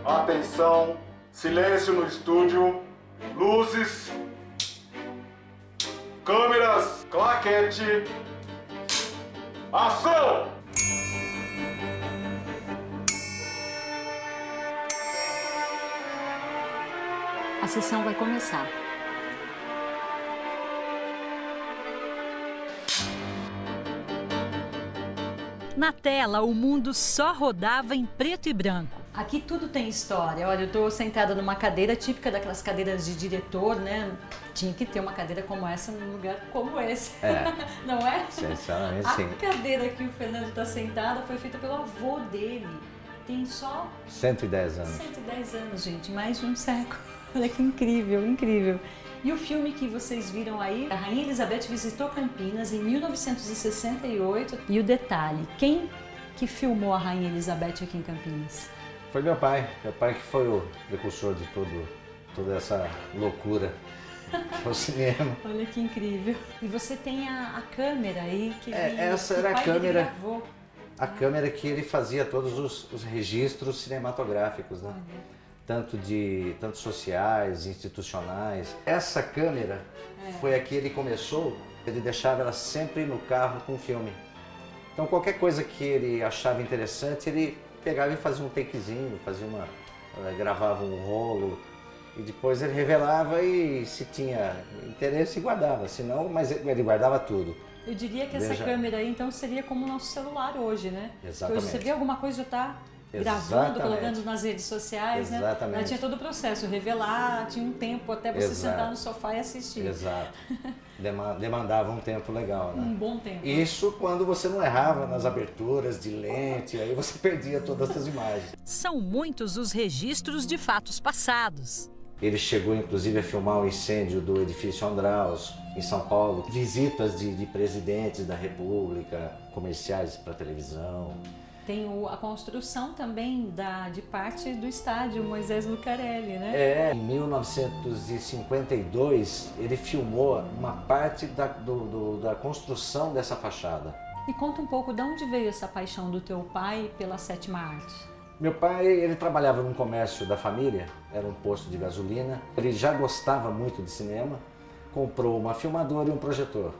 Atenção, silêncio no estúdio, luzes, câmeras, claquete, ação! A sessão vai começar. Na tela, o mundo só rodava em preto e branco. Aqui tudo tem história. Olha, eu estou sentada numa cadeira típica daquelas cadeiras de diretor, né? Tinha que ter uma cadeira como essa num lugar como esse. Não é? Sinceramente, sim. A cadeira que o Fernando está sentada foi feita pelo avô dele. Tem só 110 anos. 110 anos, gente. Mais de um século. Olha que incrível, incrível. E o filme que vocês viram aí, a Rainha Elizabeth visitou Campinas em 1968. E o detalhe, quem que filmou a Rainha Elizabeth aqui em Campinas? Foi meu pai que foi o precursor de toda essa loucura que é o cinema. Olha que incrível. E você tem a câmera aí que essa que era o pai a câmera, dele gravou. a câmera que ele fazia todos os registros cinematográficos, né? Tanto sociais, institucionais. Essa câmera foi a que ele começou, ele deixava ela sempre no carro com o filme. Então qualquer coisa que ele achava interessante, ele pegava e fazia um takezinho, gravava um rolo e depois ele revelava e se tinha interesse guardava, se não, mas ele guardava tudo. Eu diria que essa câmera aí então seria como o nosso celular hoje, né? Exatamente. Hoje você vê alguma coisa já está gravando, colocando nas redes sociais, né? Ela tinha todo o processo, revelar, tinha um tempo até você sentar no sofá e assistir. Exato. Demandava um tempo legal, né? Um bom tempo. Isso quando você não errava nas aberturas de lente, aí você perdia todas as imagens. São muitos os registros de fatos passados. Ele chegou inclusive a filmar o incêndio do edifício Andraus, em São Paulo. Visitas de presidentes da República, comerciais para televisão. Tem a construção também de parte do estádio Moisés Lucarelli, né? Em 1952 ele filmou uma parte da construção dessa fachada. E conta um pouco de onde veio essa paixão do teu pai pela sétima arte. Meu pai, ele trabalhava num comércio da família, era um posto de gasolina. Ele já gostava muito de cinema, comprou uma filmadora e um projetor.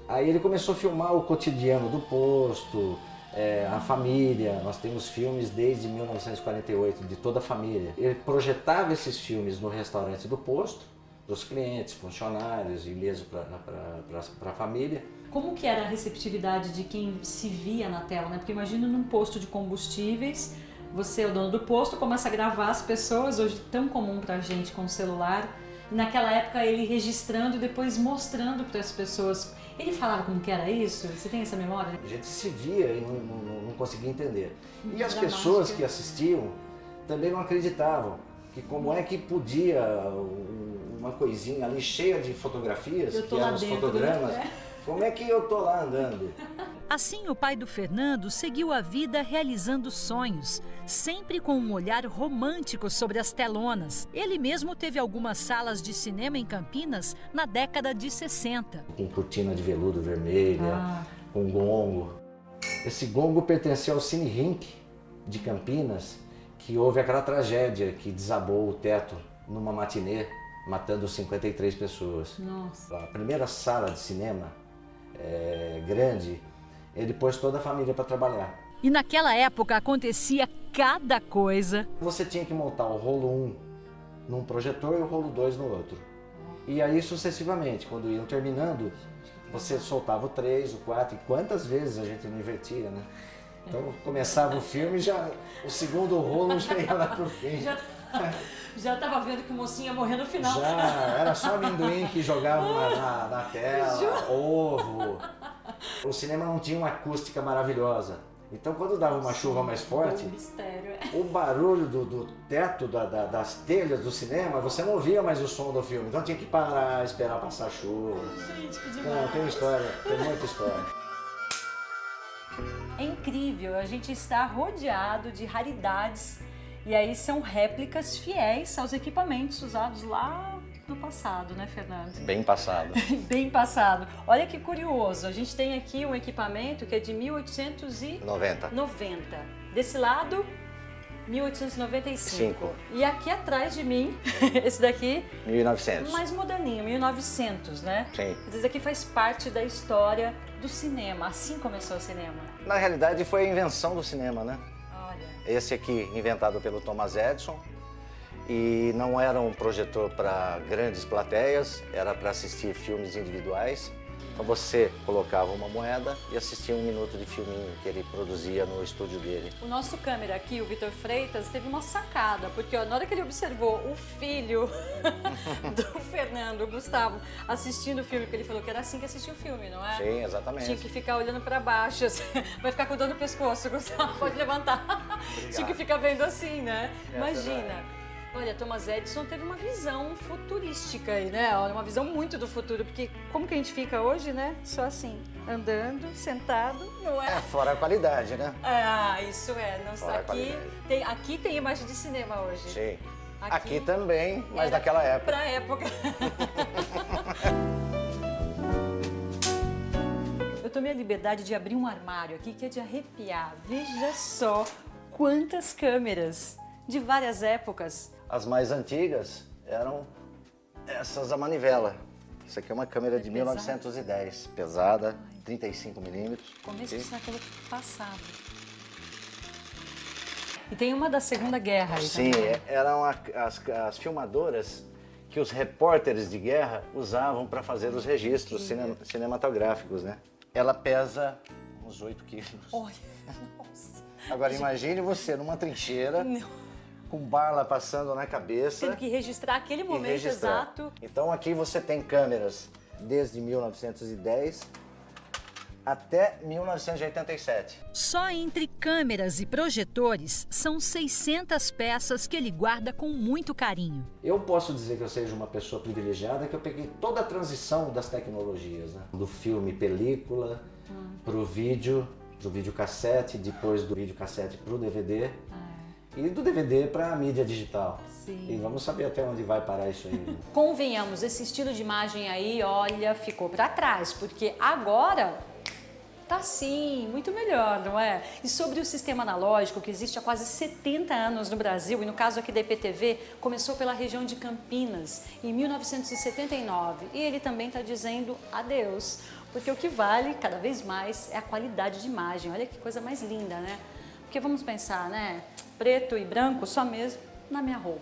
Aí ele começou a filmar o cotidiano do posto, a família. Nós temos filmes desde 1948 de toda a família. Ele projetava esses filmes no restaurante do posto, para os clientes, funcionários e mesmo para a família. Como que era a receptividade de quem se via na tela, né? Porque imagina num posto de combustíveis, você é o dono do posto, começa a gravar as pessoas, hoje tão comum pra gente com o celular. E naquela época ele registrando e depois mostrando para as pessoas. Ele falava como que era isso? Você tem essa memória? A gente se via e não conseguia entender. E as pessoas que assistiam também não acreditavam. Que como é que podia uma coisinha ali cheia de fotografias, que eram os fotogramas, como é que eu tô lá andando? Assim, o pai do Fernando seguiu a vida realizando sonhos, sempre com um olhar romântico sobre as telonas. Ele mesmo teve algumas salas de cinema em Campinas na década de 60. Com cortina de veludo vermelha, com gongo. Esse gongo pertenceu ao Cine Rink de Campinas, que houve aquela tragédia que desabou o teto numa matinê, matando 53 pessoas. Nossa. A primeira sala de cinema grande, ele pôs toda a família para trabalhar. E naquela época acontecia cada coisa. Você tinha que montar o rolo 1 num projetor e o rolo 2 no outro. E aí sucessivamente, quando iam terminando, você soltava o 3, o 4, e quantas vezes a gente não invertia, né? Então começava o filme e o segundo rolo já ia lá pro fim. Já estava vendo que o mocinho ia morrer no final. Já, era só amendoim que jogava na tela, ovo. O cinema não tinha uma acústica maravilhosa. Então quando dava uma chuva mais forte, o barulho do teto, das telhas do cinema, você não ouvia mais o som do filme. Então tinha que parar, esperar passar a chuva. Gente, que demais. Não, tem história, tem muita história. É incrível, a gente está rodeado de raridades e aí são réplicas fiéis aos equipamentos usados lá no passado, né, Fernando? Bem passado. Bem passado. Olha que curioso, a gente tem aqui um equipamento que é de 1890. Desse lado, 1895. E aqui atrás de mim, esse daqui, 1900. mais moderninho, 1900, né? Sim. Esse daqui faz parte da história do cinema. Assim começou o cinema. Na realidade foi a invenção do cinema, né? Olha. Esse aqui, inventado pelo Thomas Edison, e não era um projetor para grandes plateias, era para assistir filmes individuais. Então você colocava uma moeda e assistia 1 minuto de filminho que ele produzia no estúdio dele. O nosso câmera aqui, o Vitor Freitas, teve uma sacada, porque ó, na hora que ele observou o filho do Fernando, o Gustavo, assistindo o filme, que ele falou que era assim que assistia o filme, não é? Sim, exatamente. Tinha que ficar olhando pra baixo, assim. Vai ficar com dor no pescoço, Gustavo, pode levantar. Tinha que ficar vendo assim, né? Imagina. Olha, Thomas Edison teve uma visão futurística aí, né? Uma visão muito do futuro, porque como que a gente fica hoje, né? Só assim, andando, sentado, não é? É, fora a qualidade, né? Ah, isso é. Não, Fora a aqui tem imagem de cinema hoje. Sim. Aqui também, mas naquela época. Pra época. Eu tomei a liberdade de abrir um armário aqui que é de arrepiar. Veja só quantas câmeras de várias épocas. As mais antigas eram essas da manivela. Isso aqui é uma câmera de 1910, pesada, 35 milímetros. Começo do século passado. E tem uma da Segunda Guerra aí Sim, também. eram as filmadoras que os repórteres de guerra usavam para fazer os registros cinematográficos, né? Ela pesa uns 8 quilos. Olha, nossa. Agora imagine você numa trincheira, Não. com bala passando na cabeça. Tendo que registrar aquele e momento registrar. exato. Então aqui você tem câmeras desde 1910 até 1987. Só entre câmeras e projetores são 600 peças que ele guarda com muito carinho. Eu posso dizer que eu seja uma pessoa privilegiada, que eu peguei toda a transição das tecnologias, né? Do filme película para o vídeo cassete, depois do videocassete para o DVD. E do DVD para a mídia digital. Sim. E vamos saber até onde vai parar isso aí. Né? Convenhamos, esse estilo de imagem aí, olha, ficou para trás, porque agora tá sim, muito melhor, não é? E sobre o sistema analógico, que existe há quase 70 anos no Brasil, e no caso aqui da IPTV, começou pela região de Campinas, em 1979. E ele também está dizendo adeus, porque o que vale cada vez mais é a qualidade de imagem. Olha que coisa mais linda, né? Porque vamos pensar, né? Preto e branco só mesmo na minha roupa.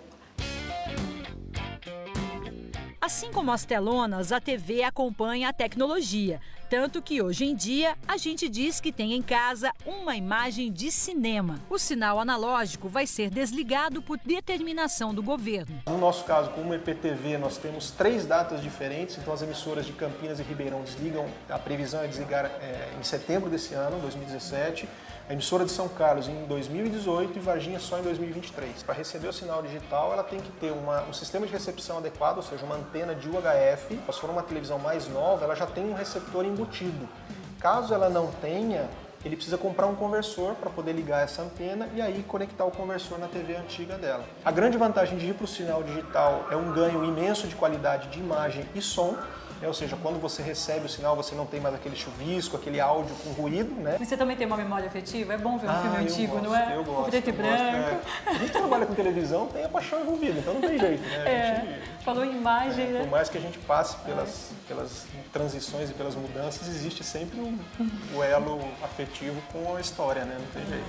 Assim como as telonas, a TV acompanha a tecnologia. Tanto que hoje em dia a gente diz que tem em casa uma imagem de cinema. O sinal analógico vai ser desligado por determinação do governo. No nosso caso, como IPTV, nós temos 3 datas diferentes, então as emissoras de Campinas e Ribeirão desligam, a previsão é desligar em setembro desse ano, 2017. A emissora de São Carlos em 2018 e Varginha só em 2023. Para receber o sinal digital, ela tem que ter um sistema de recepção adequado, ou seja, uma antena de UHF. Se for uma televisão mais nova, ela já tem um receptor embutido. Caso ela não tenha, ele precisa comprar um conversor para poder ligar essa antena e aí conectar o conversor na TV antiga dela. A grande vantagem de ir para o sinal digital é um ganho imenso de qualidade de imagem e som. Ou seja, quando você recebe o sinal, você não tem mais aquele chuvisco, aquele áudio com ruído, né? Mas você também tem uma memória afetiva? É bom ver um filme antigo, gosto, não é? Eu gosto. Preto e branco. A gente trabalha com televisão, tem a paixão envolvida, então não tem jeito, né? Falou em imagem, né? Por mais que a gente passe pelas transições e pelas mudanças, existe sempre o elo afetivo com a história, né? Não tem jeito.